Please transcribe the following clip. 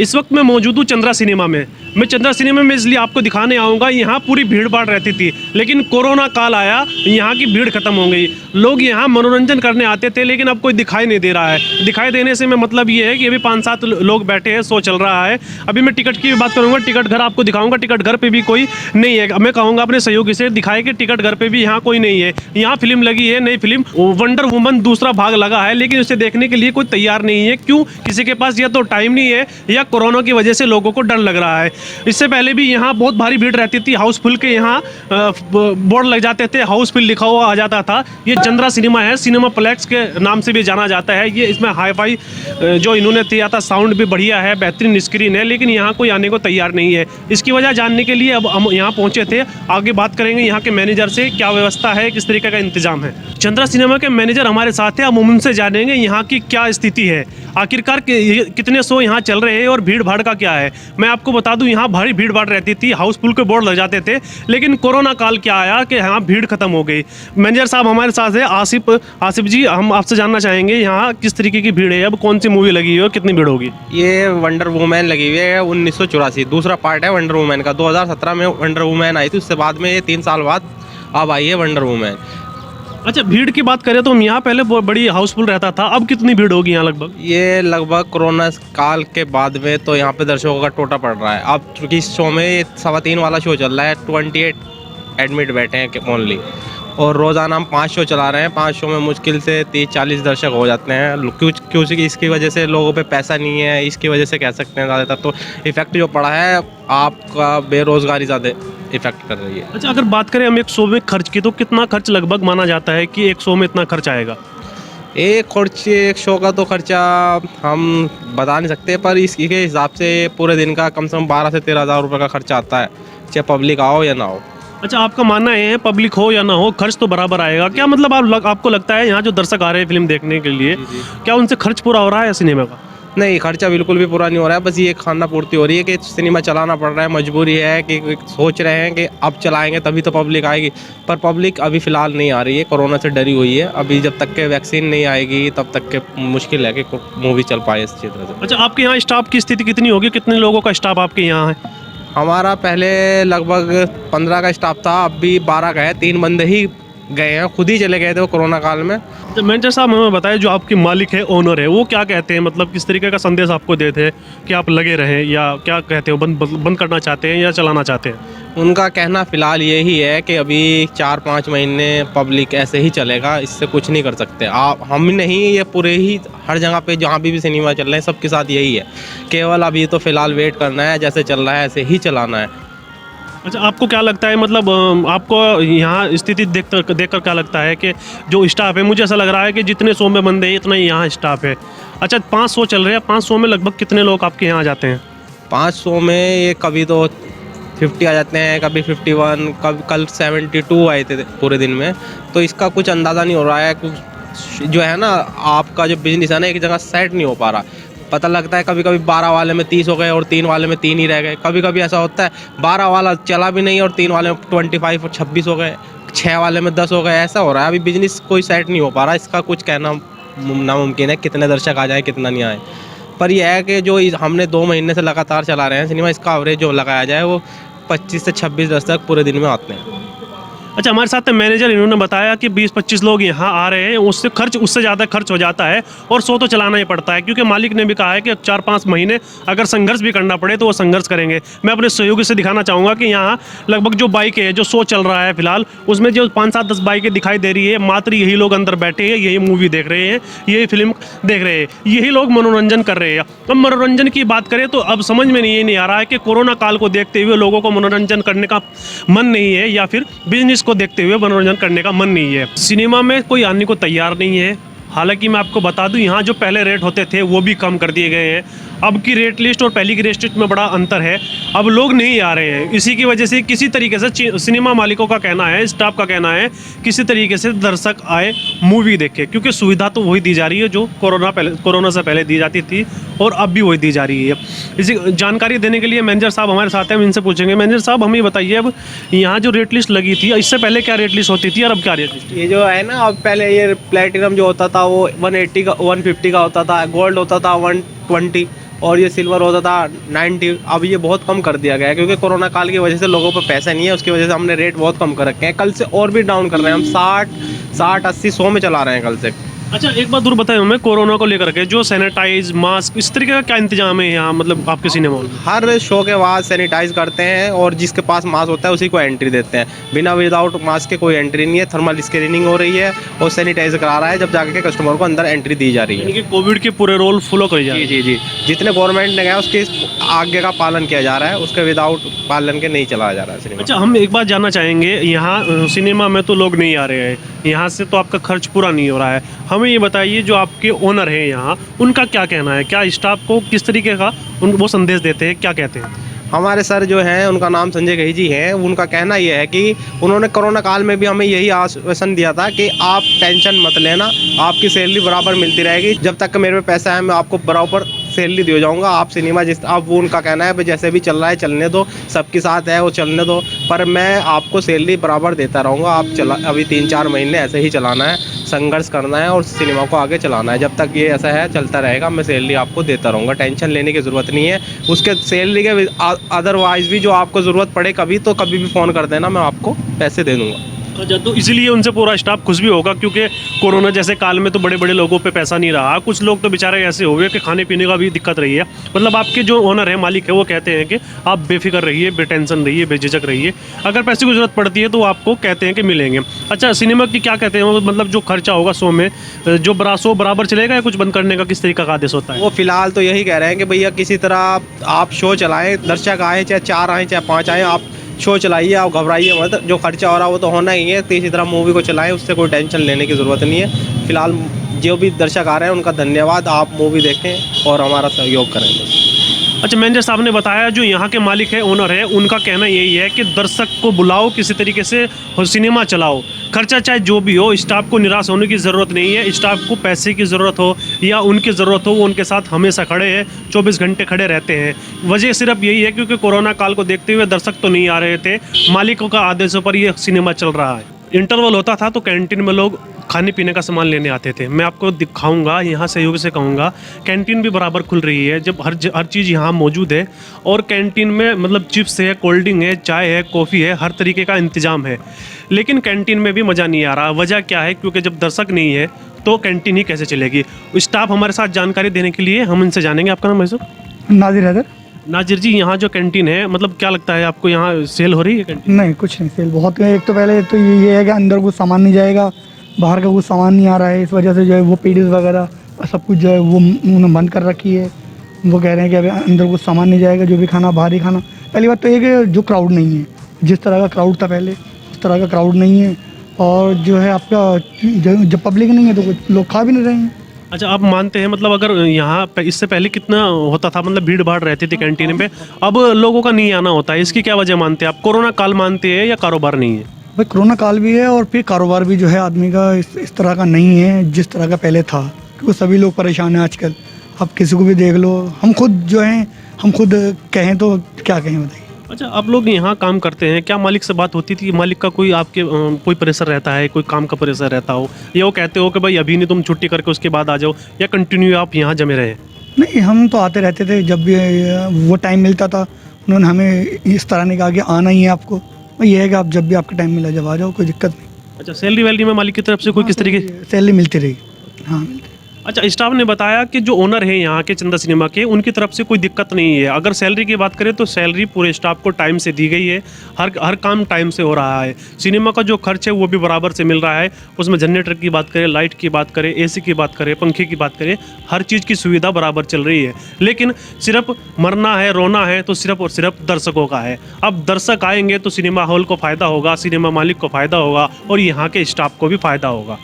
इस वक्त मैं मौजूद हूँ चंद्रा सिनेमा में। मैं चंद्रा सिनेमा में इसलिए आपको दिखाने आऊँगा, यहाँ पूरी भीड़ भाड़ रहती थी, लेकिन कोरोना काल आया, यहाँ की भीड़ खत्म हो गई। लोग यहाँ मनोरंजन करने आते थे, लेकिन अब कोई दिखाई नहीं दे रहा है। दिखाई देने से मैं मतलब ये है कि अभी 5-7 लोग बैठे हैं, शो चल रहा है। अभी मैं टिकट की भी बात करूँगा, टिकट घर आपको दिखाऊँगा, टिकट घर पर भी कोई नहीं है। मैं कहूँगा अपने सहयोगी से दिखाए कि टिकट घर पर भी यहाँ कोई नहीं है। यहाँ फिल्म लगी है, नई फिल्म वंडर वुमन दूसरा भाग लगा है, लेकिन उसे देखने के लिए कोई तैयार नहीं है। क्यों? किसी के पास या तो टाइम नहीं है या कोरोना की वजह से लोगों को डर लग रहा है। इससे पहले भी यहाँ बहुत भारी भीड़ रहती थी, हाउसफुल के यहाँ बोर्ड लग जाते थे, हाउसफुल लिखा हुआ आ जाता था। ये चंद्रा सिनेमा है, सिनेमा प्लेक्स के नाम से भी जाना जाता है। ये इसमें हाई फाई जो इन्होंने दिया था, साउंड भी बढ़िया है, बेहतरीन स्क्रीन है, लेकिन यहाँ कोई आने को तैयार नहीं है। इसकी वजह जानने के लिए अब हम यहाँ पहुँचे थे। आगे बात करेंगे यहाँ के मैनेजर से, क्या व्यवस्था है, किस तरीके का इंतजाम है। चंद्रा सिनेमा के मैनेजर हमारे साथ है, हम उनसे जानेंगे यहाँ की क्या स्थिति है, आखिरकार कितने शो यहाँ चल रहे हैं और भीड़ भाड़ का क्या है। मैं आपको बता दूं, यहाँ भारी भीड़ भाड़ रहती थी, हाउसफुल के बोर्ड लग जाते थे, लेकिन कोरोना काल क्या आया कि यहाँ भीड़ खत्म हो गई। मैनेजर साहब हमारे साथ है, आसिफ जी, हम आपसे जानना चाहेंगे यहाँ किस तरीके की भीड़ है, अब कौन सी मूवी लगी है और कितनी भीड़ होगी। ये वंडर वुमैन लगी हुई है 1984, दूसरा पार्ट है वंडर वुमैन का। 2017 में वंडर वुमैन आई थी, उससे बाद में ये 3 साल बाद अब आई है वंडर वुमैन। अच्छा, भीड़ की बात करें तो हम यहाँ पहले बड़ी हाउसफुल रहता था, अब कितनी भीड़ होगी यहाँ लगभग? ये लगभग कोरोना काल के बाद में तो यहाँ पे दर्शकों का टोटा पड़ रहा है। अब चूँकि इस शो में 3.25 वाला शो चल रहा है, 28 एडमिट बैठे हैं ओनली, और रोज़ाना हम 5 शो चला रहे हैं। 5 शो में मुश्किल से 30-40 दर्शक हो जाते हैं। क्योंकि इसकी वजह से लोगों पे पैसा नहीं है, इसकी वजह से कह सकते हैं ज़्यादातर तो इफ़ेक्ट जो पड़ा है आपका, बेरोज़गारी ज़्यादा इफ़ेक्ट कर रही है। अच्छा, अगर बात करें हम एक शो में खर्च की, तो कितना खर्च लगभग माना जाता है कि एक शो में इतना खर्च आएगा? एक शो का तो खर्चा हम बता नहीं सकते, पर इसके हिसाब से पूरे दिन का कम से कम 12 से 13 हज़ार रुपये का खर्चा आता है, चाहे पब्लिक आओ या ना हो। अच्छा, आपका मानना है पब्लिक हो या ना हो, खर्च तो बराबर आएगा। क्या मतलब आपको लगता है यहाँ जो दर्शक आ रहे हैं फिल्म देखने के लिए, क्या उनसे खर्च पूरा हो रहा है सिनेमा का? नहीं, खर्चा बिल्कुल भी पूरा नहीं हो रहा है। बस ये खाना पूर्ति हो रही है कि सिनेमा चलाना पड़ रहा है, मजबूरी है कि सोच रहे हैं कि अब चलाएंगे तभी तो पब्लिक आएगी, पर पब्लिक अभी फ़िलहाल नहीं आ रही है, कोरोना से डरी हुई है। अभी जब तक के वैक्सीन नहीं आएगी तब तक के मुश्किल है कि मूवी चल पाए इस क्षेत्र से। अच्छा, आपके यहाँ स्टाफ की स्थिति कितनी होगी, कितने लोगों का स्टाफ आपके यहाँ है? हमारा पहले लगभग 15 का स्टाफ था, अब भी 12 का है। 3 बंदे ही गए हैं, खुद ही चले गए थे वो कोरोना काल में। तो मैनेजर साहब हमें बताएं, जो आपके मालिक है, ओनर है, वो क्या कहते हैं, मतलब किस तरीके का संदेश आपको देते हैं कि आप लगे रहें, या क्या कहते हो, बंद करना चाहते हैं या चलाना चाहते हैं? उनका कहना फ़िलहाल यही है कि अभी 4-5 महीने पब्लिक ऐसे ही चलेगा, इससे कुछ नहीं कर सकते आप, हम नहीं, ये पूरे ही हर जगह पे जहाँ भी सिनेमा चल रहे हैं सबके साथ यही है। केवल अभी तो फ़िलहाल वेट करना है, जैसे चल रहा है ऐसे ही चलाना है। अच्छा, आपको क्या लगता है, मतलब आपको यहाँ स्थिति देखकर क्या लगता है कि जो स्टाफ है, मुझे ऐसा लग रहा है कि जितने शो में बंदे हैं इतना ही यहाँ स्टाफ है। अच्छा, 5 शो चल रहे हैं, 5 शो में लगभग कितने लोग आपके यहाँ आ जाते हैं? 5 शो में ये कभी तो 50 आ जाते हैं, कभी 51, कल 72 आए थे पूरे दिन में। तो इसका कुछ अंदाज़ा नहीं हो रहा है, कुछ जो है ना, आपका जो बिजनेस है ना, एक जगह सेट नहीं हो पा रहा। पता लगता है कभी कभी 12 वाले में 30 हो गए और 3 वाले में 3 ही रह गए। कभी कभी ऐसा होता है 12 वाला चला भी नहीं और 3 वाले में 25 और 26 हो गए, 6 वाले में 10 हो गए। ऐसा हो रहा है, अभी बिजनेस कोई सेट नहीं हो पा रहा। इसका कुछ कहना नामुमकिन है, कितने दर्शक आ जाए कितना नहीं आए। पर यह है कि जो हमने 2 महीने से लगातार चला रहे हैं सिनेमा, इसका एवरेज जो लगाया जाए वो 25 से 26 दर्शक पूरे दिन में आते हैं। अच्छा, हमारे साथ मैनेजर, इन्होंने बताया कि 20-25 लोग यहाँ आ रहे हैं, उससे ज़्यादा खर्च हो जाता है और शो तो चलाना ही पड़ता है, क्योंकि मालिक ने भी कहा है कि 4-5 महीने अगर संघर्ष भी करना पड़े तो वो संघर्ष करेंगे। मैं अपने सहयोगी से दिखाना चाहूँगा कि यहाँ लगभग जो बाइकें है, जो शो चल रहा है फिलहाल, उसमें जो 5-7-10 बाइकें दिखाई दे रही है, मात्र यही लोग अंदर बैठे हैं, यही मूवी देख रहे हैं, यही फिल्म देख रहे हैं, यही लोग मनोरंजन कर रहे हैं। अब मनोरंजन की बात करें तो अब समझ में नहीं आ रहा है कि कोरोना काल को देखते हुए लोगों को मनोरंजन करने का मन नहीं है या फिर बिजनेस को देखते हुए मनोरंजन करने का मन नहीं है। सिनेमा में कोई आने को तैयार नहीं है। हालांकि मैं आपको बता दूं, यहाँ जो पहले रेट होते थे वो भी कम कर दिए गए हैं। अब की रेट लिस्ट और पहली की रेट लिस्ट में बड़ा अंतर है। अब लोग नहीं आ रहे हैं, इसी की वजह से किसी तरीके से सिनेमा मालिकों का कहना है, स्टाफ का कहना है, किसी तरीके से दर्शक आए मूवी देखे, क्योंकि सुविधा तो वही दी जा रही है जो कोरोना से पहले दी जाती थी और अब भी वही दी जा रही है। इसी जानकारी देने के लिए मैनेजर साहब हमारे साथ हैं, हम इनसे पूछेंगे। मैनेजर साहब, हमें बताइए, अब यहाँ जो रेट लिस्ट लगी थी, इससे पहले क्या रेट लिस्ट होती थी और अब क्या रेट लिस्ट? ये जो है ना, अब पहले ये प्लेटिनम जो होता था वो 180 का 150 का होता था, गोल्ड होता था 120, और ये सिल्वर होता था 90, अब ये बहुत कम कर दिया गया है क्योंकि कोरोना काल की वजह से लोगों पर पैसा नहीं है, उसकी वजह से हमने रेट बहुत कम कर रखे हैं। कल से और भी डाउन कर रहे हैं हम, 60, 80, 100 में चला रहे हैं कल से। अच्छा एक बात दूर बताए हमें, कोरोना को लेकर के जो सैनिटाइज मास्क इस तरीके का क्या इंतजाम है यहाँ मतलब आपके सिनेमा हॉल में? हर शो के बाद सैनिटाइज करते हैं और जिसके पास मास्क होता है उसी को एंट्री देते हैं। बिना विदाउट मास्क के कोई एंट्री नहीं है। थर्मल स्क्रीनिंग हो रही है और सैनिटाइज करा रहा है, जब जाके के कस्टमर को अंदर एंट्री दी जा रही है। यानी कि कोविड के पूरे रोल फॉलो करे जा रहे जी हैं। जी जी, जितने गवर्नमेंट ने कहा उसके आगे का पालन किया जा रहा है, उसके विदाउट पालन के नहीं चलाया जा रहा है सिनेमा। अच्छा हम एक बात जानना चाहेंगे, यहाँ सिनेमा में तो लोग नहीं आ रहे हैं, यहाँ से तो आपका खर्च पूरा नहीं हो रहा है। हमें ये बताइए जो आपके ओनर हैं यहाँ, उनका क्या कहना है? क्या स्टाफ को किस तरीके का वो संदेश देते हैं, क्या कहते हैं? हमारे सर जो हैं उनका नाम संजय गही जी हैं, उनका कहना ये है कि उन्होंने कोरोना काल में भी हमें यही आश्वासन दिया था कि आप टेंशन मत लेना, आपकी सैलरी बराबर मिलती रहेगी, जब तक मेरे पे पैसा है मैं आपको बराबर सैलरी दे जाऊंगा। आप सिनेमा जिस अब वो उनका कहना है भाई जैसे भी चल रहा है चलने दो, सबके साथ है वो चलने दो, पर मैं आपको सैलरी बराबर देता रहूँगा। आप चला अभी 3-4 महीने ऐसे ही चलाना है, संघर्ष करना है और सिनेमा को आगे चलाना है। जब तक ये ऐसा है चलता रहेगा, मैं सैलरी आपको देता रहूँगा, टेंशन लेने की ज़रूरत नहीं है। उसके सैलरी के अदरवाइज भी जो आपको ज़रूरत पड़े कभी तो कभी भी फ़ोन कर देना, मैं आपको पैसे दे दूँगा। अच्छा तो इसलिए उनसे पूरा स्टाफ खुश भी होगा, क्योंकि कोरोना जैसे काल में तो बड़े बड़े लोगों पे पैसा नहीं रहा, कुछ लोग तो बेचारे ऐसे हो गए कि खाने पीने का भी दिक्कत रही है। मतलब आपके जो ओनर है, मालिक है, वो कहते हैं कि आप बेफिक्र रहिए, बेटेंशन रहिए, बेझिझक रहिए, अगर पैसे की ज़रूरत पड़ती है तो आपको कहते हैं कि मिलेंगे। अच्छा सिनेमा की क्या कहते हैं वो, मतलब जो खर्चा होगा शो में, जो शो बराबर चलेगा या कुछ बंद करने का किस तरीका का आदेश होता है? वो फिलहाल तो यही कह रहे हैं कि भैया किसी तरह आप शो चलाएं, दर्शक आए चाहे 4 आए चाहे 5 आए, आप शो चलाइए, आप घबराइए मत, जो खर्चा हो रहा है वो तो होना ही है, तो इसी तरह मूवी को चलाएं, उससे कोई टेंशन लेने की ज़रूरत नहीं है। फिलहाल जो भी दर्शक आ रहे हैं उनका धन्यवाद, आप मूवी देखें और हमारा सहयोग करें बस। अच्छा मैनेजर साहब ने बताया जो यहाँ के मालिक है, ओनर है, उनका कहना यही है कि दर्शक को बुलाओ, किसी तरीके से सिनेमा चलाओ, खर्चा चाहे जो भी हो, स्टाफ को निराश होने की ज़रूरत नहीं है। स्टाफ को पैसे की ज़रूरत हो या उनकी ज़रूरत हो, वो उनके साथ हमेशा खड़े हैं, 24 घंटे खड़े रहते हैं। वजह सिर्फ यही है क्योंकि कोरोना काल को देखते हुए दर्शक तो नहीं आ रहे थे, मालिकों का आदेशों पर ये सिनेमा चल रहा है। इंटरवल होता था तो कैंटीन में लोग खाने पीने का सामान लेने आते थे। मैं आपको दिखाऊंगा, यहाँ सहयोग से कहूँगा, कैंटीन भी बराबर खुल रही है, जब हर चीज़ यहाँ मौजूद है। और कैंटीन में मतलब चिप्स है, कोल्ड ड्रिंक है, चाय है, कॉफ़ी है, हर तरीके का इंतज़ाम है। लेकिन कैंटीन में भी मज़ा नहीं आ रहा। वजह क्या है? क्योंकि जब दर्शक नहीं है तो कैंटीन ही कैसे चलेगी। स्टाफ हमारे साथ जानकारी देने के लिए हम इनसे जानेंगे। आपका नाम है सर? नाजिर हैदर। नाजिर जी, यहाँ जो कैंटीन है, मतलब क्या लगता है आपको, यहाँ सेल हो रही है कैंटीन? नहीं, कुछ नहीं, सेल बहुत है। एक तो पहले तो ये है कि अंदर कुछ सामान नहीं जाएगा, बाहर का कुछ सामान नहीं आ रहा है, इस वजह से जो है वो पीडीएस वगैरह सब कुछ जो है वो उन्होंने बंद कर रखी है। वो कह रहे हैं कि अभी अंदर कुछ सामान नहीं जाएगा, जो भी खाना बाहर ही खाना। पहली बात तो ये कि जो क्राउड नहीं है, जिस तरह का क्राउड था पहले उस तरह का क्राउड नहीं है। और जो है आपका जब पब्लिक नहीं है तो कुछ लोग खा भी नहीं रहे हैं। अच्छा आप मानते हैं, मतलब अगर यहाँ इससे पहले कितना होता था, मतलब भीड़ भाड़ रहती थी कैंटीन पे, अब लोगों का नहीं आना होता है, इसकी क्या वजह मानते हैं आप? कोरोना काल मानते हैं या कारोबार नहीं है? भाई कोरोना काल भी है और फिर कारोबार भी जो है आदमी का इस तरह का नहीं है जिस तरह का पहले था, क्योंकि सभी लोग परेशान हैं आजकल। आप किसी को भी देख लो, हम खुद जो हैं, हम खुद कहें तो क्या कहें बताइए। अच्छा आप लोग यहाँ काम करते हैं, क्या मालिक से बात होती थी? मालिक का कोई आपके कोई प्रेशर रहता है, कोई काम का प्रेशर रहता हो, या वो कहते हो कि भाई अभी नहीं, तुम छुट्टी करके उसके बाद आ जाओ, या कंटिन्यू आप यहाँ जमे रहे? नहीं, हम तो आते रहते थे, जब भी वो टाइम मिलता था उन्होंने हमें इस तरह नहीं कहा कि आना ही है आपको। ये है कि आप जब भी आपका टाइम मिला जब आ जाओ, कोई दिक्कत नहीं। अच्छा सैलरी वैलरी में मालिक की तरफ से कोई किस तरीके? सैलरी मिलती रही। हाँ मिलती। अच्छा स्टाफ ने बताया कि जो ओनर है यहाँ के चंदा सिनेमा के, उनकी तरफ से कोई दिक्कत नहीं है। अगर सैलरी की बात करें तो सैलरी पूरे स्टाफ को टाइम से दी गई है, हर काम टाइम से हो रहा है। सिनेमा का जो खर्च है वो भी बराबर से मिल रहा है, उसमें जनरेटर की बात करें, लाइट की बात करें, एसी की बात करें, पंखे की बात करें, हर चीज़ की सुविधा बराबर चल रही है। लेकिन सिर्फ मरना है, रोना है तो सिर्फ और सिर्फ दर्शकों का है। अब दर्शक आएंगे तो सिनेमा हॉल को फ़ायदा होगा, सिनेमा मालिक को फ़ायदा होगा और यहाँ के स्टाफ को भी फ़ायदा होगा।